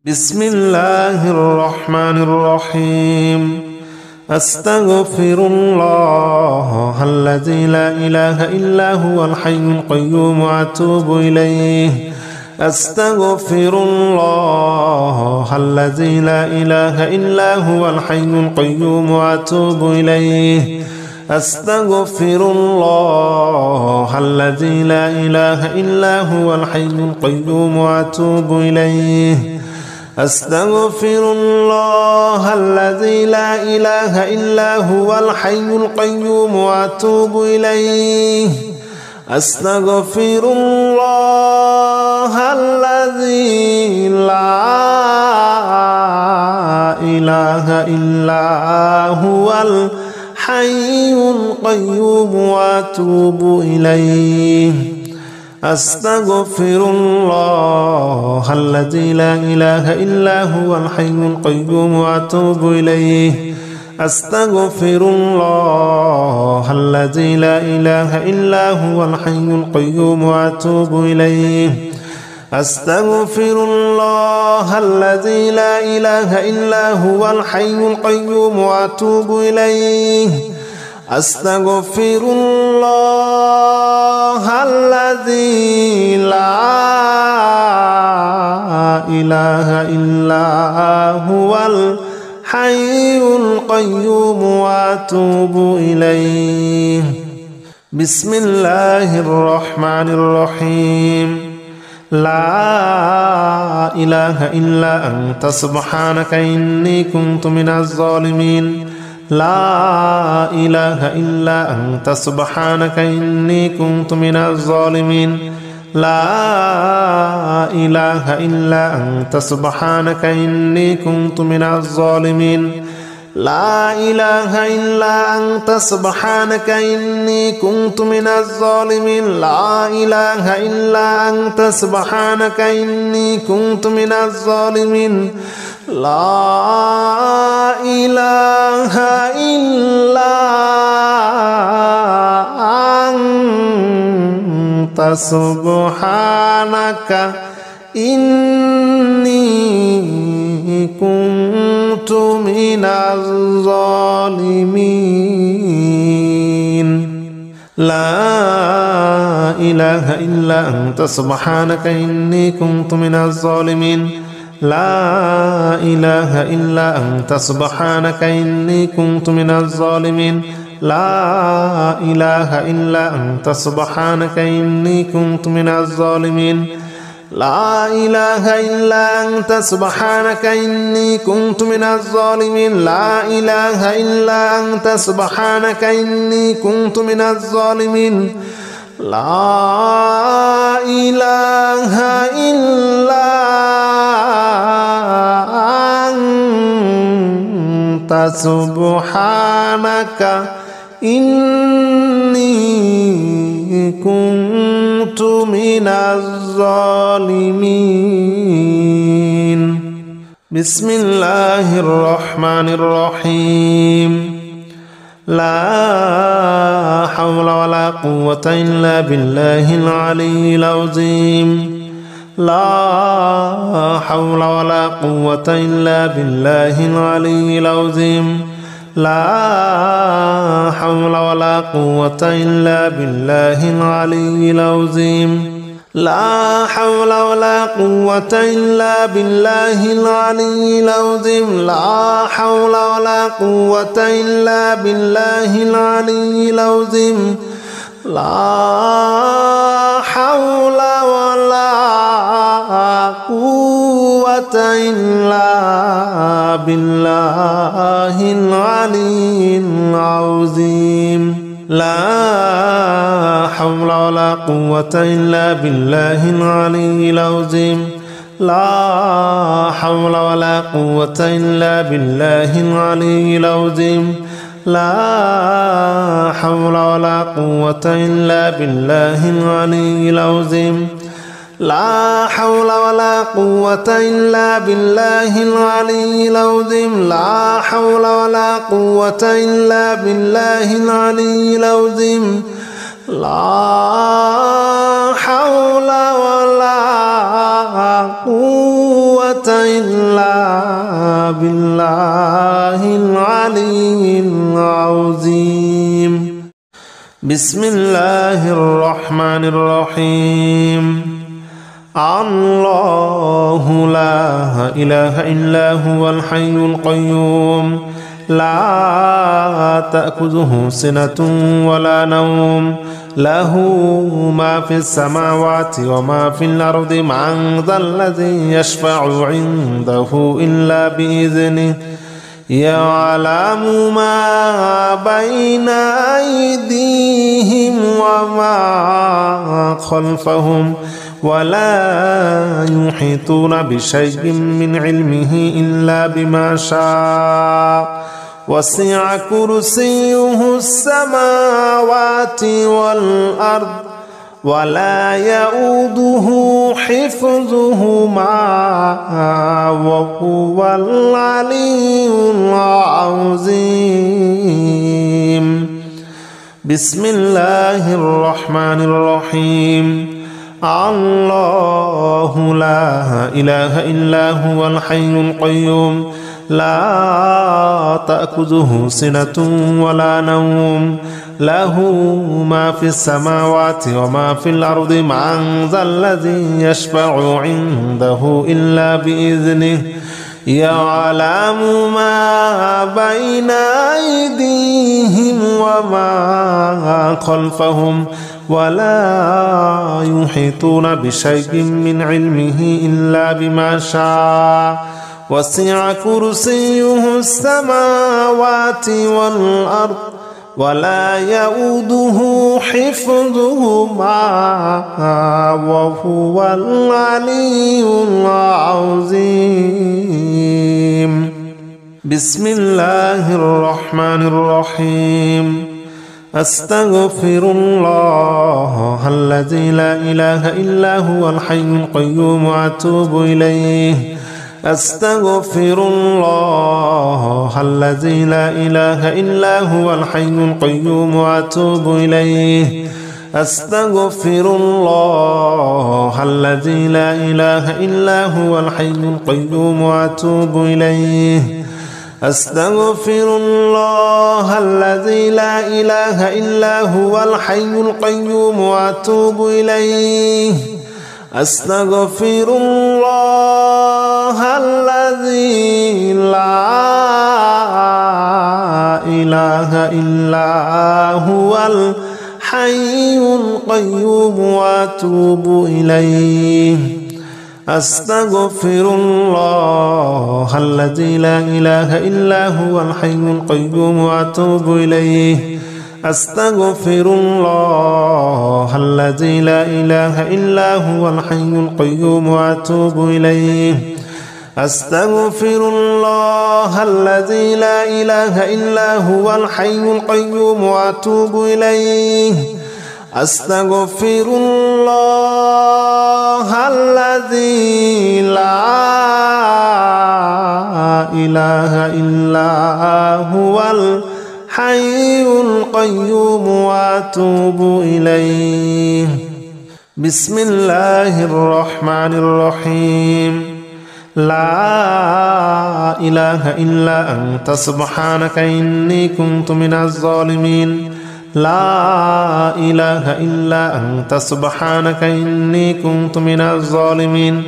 بسم الله الرحمن الرحيم أستغفر الله الذي لا إله إلا هو الحي القيوم وأتوب إليه أستغفر الله الذي لا إله إلا هو الحي القيوم وأتوب إليه أستغفر الله الذي لا إله إلا هو الحي القيوم وأتوب إليه أستغفر الله الذي لا إله إلا هو الحي القيوم وأتوب إليه أستغفر الله الذي لا إله إلا هو الحي القيوم وأتوب إليه أستغفر الله الذي لا إله إلا هو الحي القيوم وأتوب إليه أستغفر الله الذي لا إله إلا هو الحي القيوم وأتوب إليه أستغفر الله الذي لا إله إلا هو الحي القيوم وأتوب إليه أستغفر الله الذي لا إله إلا هو الحي القيوم وأتوب إليه بسم الله الرحمن الرحيم لا إله إلا أنت سبحانك إني كنت من الظالمين لا إله إلا أنت سبحانك إني كنت من الظالمين لا إله إلا أنت سبحانك إني كنت من الظالمين لا إله إلا أنت سبحانك إني كنت من الظالمين لا إله إلا أنت سبحانك إني كنت من الظالمين لا إله إلا أنت سبحانك إني كنت من الظالمين لا إله إلا أنت سبحانك إني كنت من الظالمين لا إله إلا أنت سبحانك إني كنت من الظالمين لا إله إلا أنت سبحانك إني كنت من الظالمين لا إله إلا أنت سبحانك إني كنت من الظالمين لا إله إلا أنت سبحانك إني كنت من الظالمين لا إله إلا أنت سبحانك إني كنت من الظالمين بسم الله الرحمن الرحيم لا حول ولا قوة إلا بالله العلي العظيم لا حول ولا قوة إلا بالله العلي العظيم لا حول ولا قوة إلا بالله العلي العظيم لا حول ولا قوة إلا بالله العلي العظيم لا حول ولا قوة إلا بالله العلي العظيم لا حول ولا قوة إلا بالله العلي العظيم لا حول ولا قوة إلا بالله العلي العظيم لا حول ولا قوة إلا بالله العلي العظيم لا حول ولا قوة إلا بالله العلي العظيم لا حول ولا قوة إلا بالله العلي العظيم لا حول ولا قوة إلا بالله العلي العظيم لا حول ولا قوة قوة إلا بالله العلي العظيم. بسم الله الرحمن الرحيم. الله لا إله إلا هو الحي القيوم لا تأخذه سنة ولا نوم له ما في السماوات وما في الأرض من ذا الذي يشفع عنده إلا بإذنه يعلم ما بين أيديهم وما خلفهم ولا يحيطون بشيء من علمه إلا بما شاء وسع كرسيه السماوات والأرض ولا يؤوده حفظهما وهو العلي العظيم. بسم الله الرحمن الرحيم. الله لا إله إلا هو الحي القيوم لا تأخذه سنة ولا نوم له ما في السماوات وما في الأرض من ذا الذي يشفع عنده إلا بإذنه يعلم ما بين أيديهم وما خلفهم ولا يحيطون بشيء من علمه إلا بما شاء وسع كرسيه السماوات والأرض ولا يؤوده حفظهما وهو العلي العظيم. بسم الله الرحمن الرحيم. أستغفر الله الذي لا إله إلا هو الحي القيوم وأتوب إليه. أستغفر الله الذي لا إله إلا هو الحي القيوم وأتوب إليه. أستغفر الله الذي لا إله إلا هو الحي القيوم وأتوب إليه. أستغفر الله الذي لا إله إلا هو الحي القيوم وأتوب إليه. أستغفر الله الذي لا إله إلا هو الحي القيوم وأتوب إليه. أستغفر الله الذي لا إله إلا هو الحي القيوم وأتوب إليه. أستغفر الله الذي لا إله إلا هو الحي القيوم وأتوب إليه. أستغفر الله الذي لا إله إلا هو الحي القيوم وأتوب إليه. أستغفر الله الذي لا إله إلا هو الحي القيوم وأتوب إليه. بسم الله الرحمن الرحيم. لا إله إلا أنت سبحانك إني كنت من الظالمين. لا إله إلا أنت سبحانك إني كنت من الظالمين.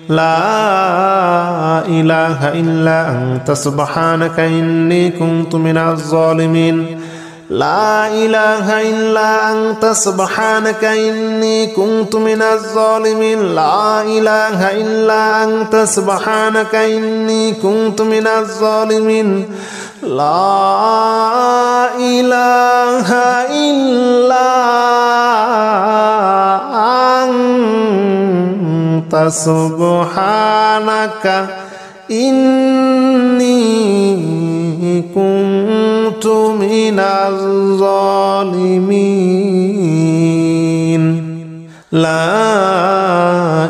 لا إله إلا أنت سبحانك إني كنت من الظالمين. لا إله إلا أنت سبحانك إني كنت من الظالمين. لا إله إلا أنت سبحانك إني كنت من الظالمين. لا إله إلا أنت سبحانك إني كنت من الظالمين. لا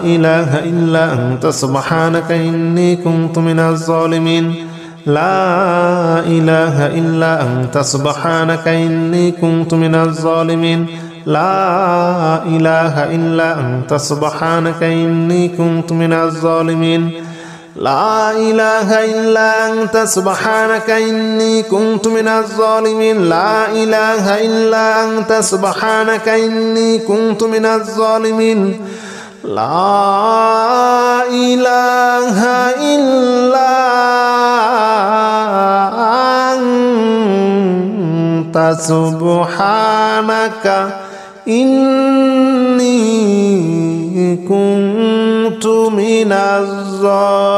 إله إلا أنت سبحانك إني كنت من الظالمين. لا إله إلا أنت سبحانك إني كنت من الظالمين. لا إله إلا أنت سبحانك إني كنت من الظالمين. لا إله إلا أنت سبحانك إني كنت من الظالمين لا إله إلا أنت سبحانك إني كنت من الظالمين لا إله إلا أنت سبحانك إني كنت من الظالمين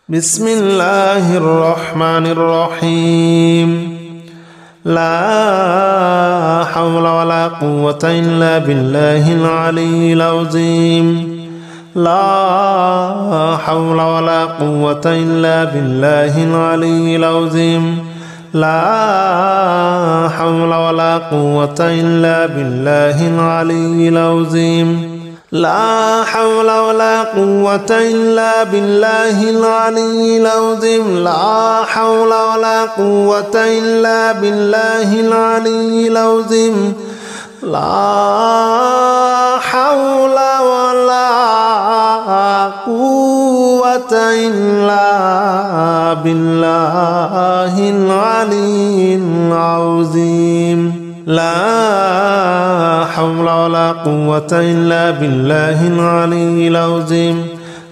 بسم الله الرحمن الرحيم لا حول ولا قوة إلا بالله العلي العظيم لا حول ولا قوة إلا بالله العلي العظيم لا حول ولا قوة إلا بالله العلي العظيم لا حول ولا قوة إلا بالله العلي العظيم لا حول ولا قوة إلا بالله العلي العظيم لا حول ولا قوة إلا بالله العلي العظيم لا حول ولا قوة إلا بالله العلي العظيم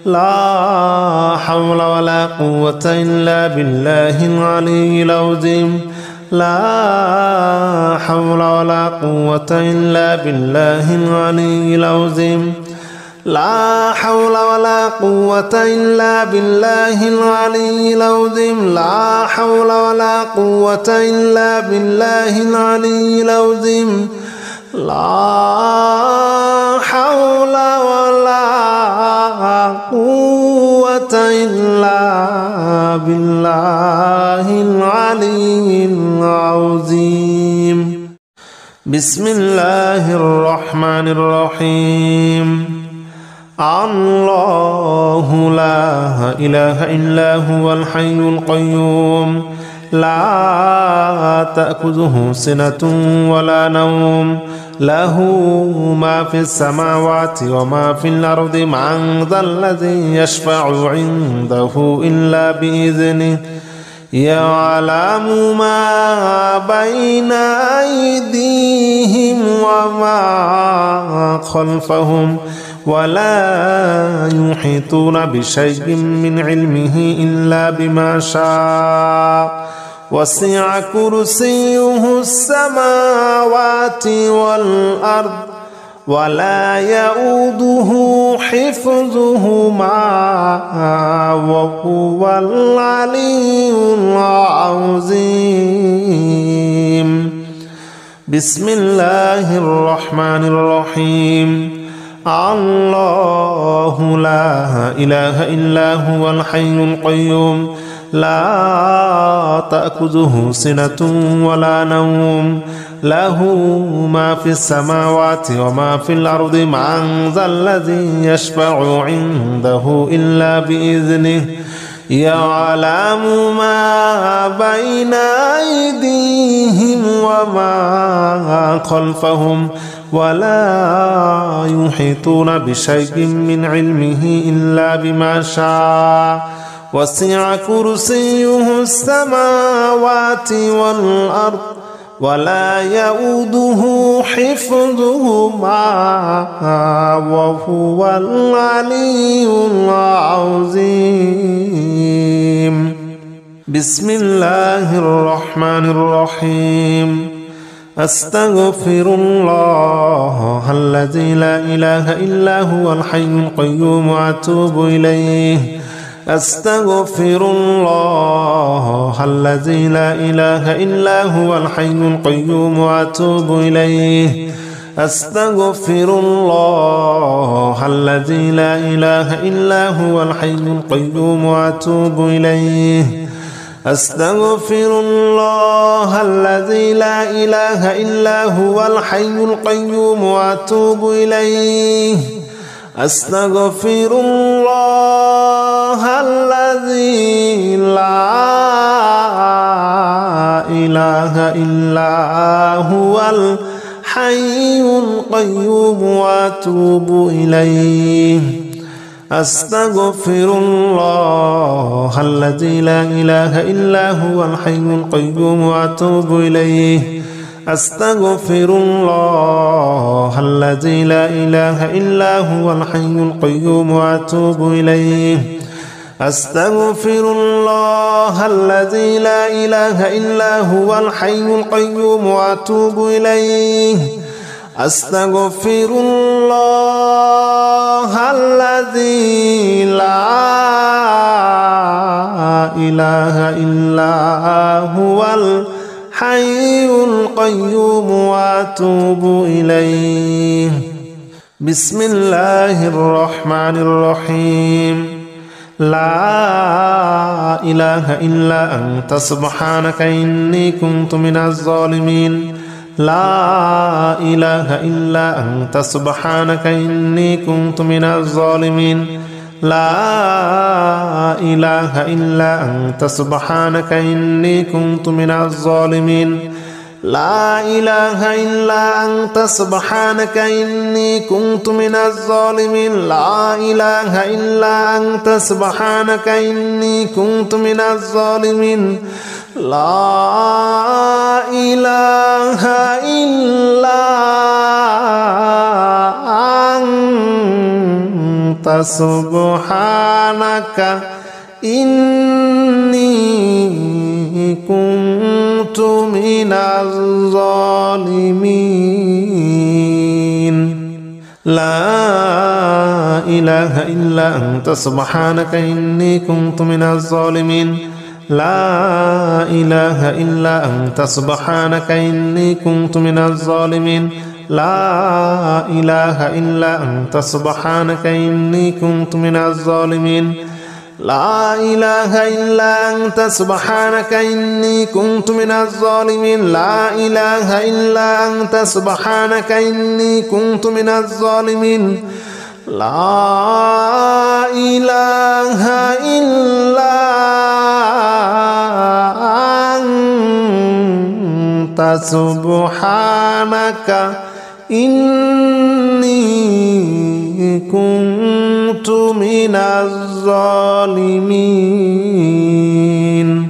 لا حول ولا قوة إلا بالله العلي العظيم لا حول ولا قوة إلا بالله العلي العظيم لا حول ولا قوة إلا بالله العلي العظيم لا حول ولا قوة إلا بالله العلي العظيم لا حول ولا قوة إلا بالله العلي العظيم بسم الله الرحمن الرحيم الله لا إله إلا هو الحي القيوم لا تأخذه سنة ولا نوم له ما في السماوات وما في الأرض من ذا الذي يشفع عنده إلا بإذنه يعلم ما بين أيديهم وما خلفهم ولا يحيطون بشيء من علمه إلا بما شاء وسع كرسيه السماوات والأرض ولا يؤوده حفظهما وهو العلي العظيم بسم الله الرحمن الرحيم الله لا إله إلا هو الحي القيوم لا تأخذه سنة ولا نوم له ما في السماوات وما في الأرض من ذا الذي يشفع عنده إلا بإذنه يعلم ما بين أيديهم وما خلفهم ولا يحيطون بشيء من علمه إلا بما شاء وسع كرسيه السماوات والأرض ولا يؤوده حفظهما وهو العلي العظيم بسم الله الرحمن الرحيم أستغفر الله الذي لا إله إلا هو الحي القيوم وأتوب إليه أستغفر الله الذي لا إله إلا هو الحي القيوم وأتوب إليه أستغفر الله الذي لا إله إلا هو الحي القيوم وأتوب إليه أستغفر الله الذي لا إله إلا هو الحي القيوم وأتوب إليه أستغفر الله الذي لا إله إلا هو الحي القيوم وأتوب إليه أستغفر الله الذي لا إله إلا هو الحي القيوم وأتوب إليه أستغفر الله الذي لا إله إلا هو الحي القيوم وأتوب إليه أستغفر الله الذي لا إله إلا هو الحي القيوم وأتوب إليه أستغفر الله الذي لا إله إلا هو الحي القيوم وأتوب إليه بسم الله الرحمن الرحيم لا إله إلا أنت سبحانك إني كنت من الظالمين لا إله إلا أنت سبحانك إني كنت من الظالمين لا إله إلا أنت سبحانك إني كنت من الظالمين لا إله إلا أنت سبحانك إني كنت من الظالمين لا إله إلا أنت سبحانك إني كنت من الظالمين لا إله إلا أنت سبحانك إني كنت من الظالمين لا إله إلا أنت سبحانك إني كنت من الظالمين لا إله إلا أنت سبحانك إني كنت من الظالمين لا إله إلا أنت سبحانك إني كنت من الظالمين لا إله إلا أنت سبحانك إني كنت من الظالمين لا إله إلا أنت سبحانك إني كنت من الظالمين لا إله إلا أنت سبحانك إني كنت من الظالمين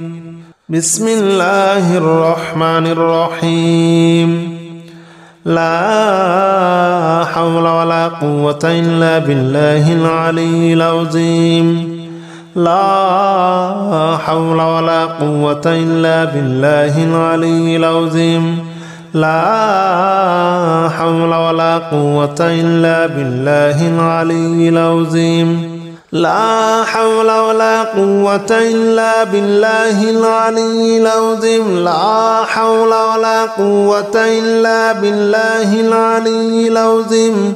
بسم الله الرحمن الرحيم لا حول ولا قوة إلا بالله العلي العظيم لا حول ولا قوة إلا بالله العلي العظيم لا حول ولا قوة إلا بالله العلي العظيم لا حول ولا قوة إلا بالله العلي العظيم لا حول ولا قوة إلا بالله العلي العظيم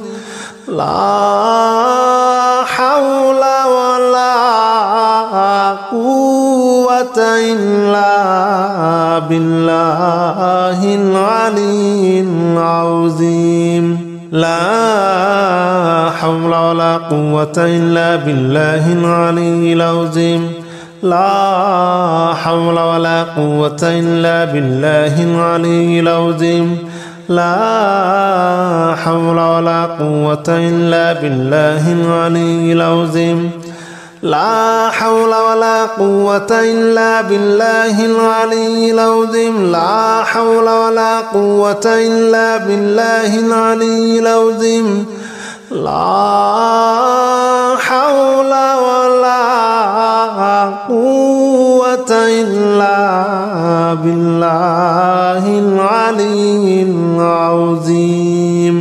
لا حول ولا قوة إلا بالله العلي العظيم لا حول ولا قوة إلا بالله العلي العظيم لا حول ولا قوة إلا بالله العلي العظيم لا حول ولا قوة إلا بالله العلي العظيم لا حول ولا قوة إلا بالله العلي العظيم لا حول ولا قوة إلا بالله العلي العظيم لا حول ولا قوة إلا بالله العلي العظيم.